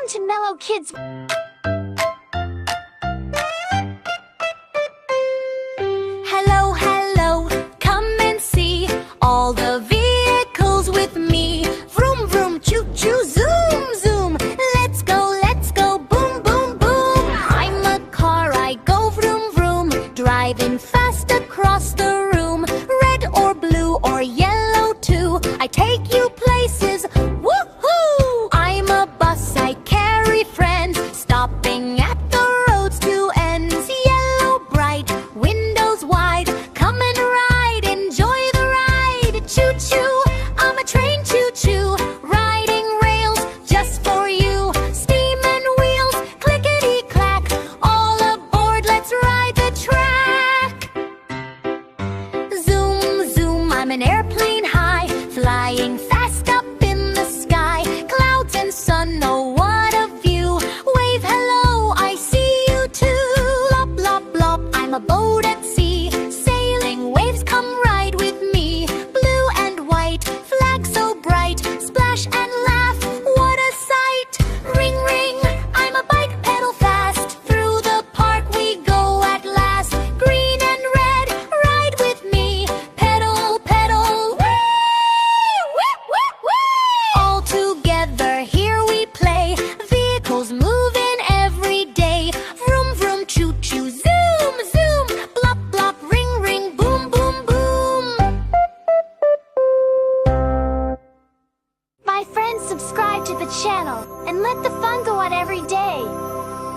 fun to mellow kids. Hello, hello, come and see all the vehicles with me. Vroom, vroom, choo, choo, zoom, zoom. Let's go, boom, boom, boom. I'm a car, I go vroom, vroom, driving fast.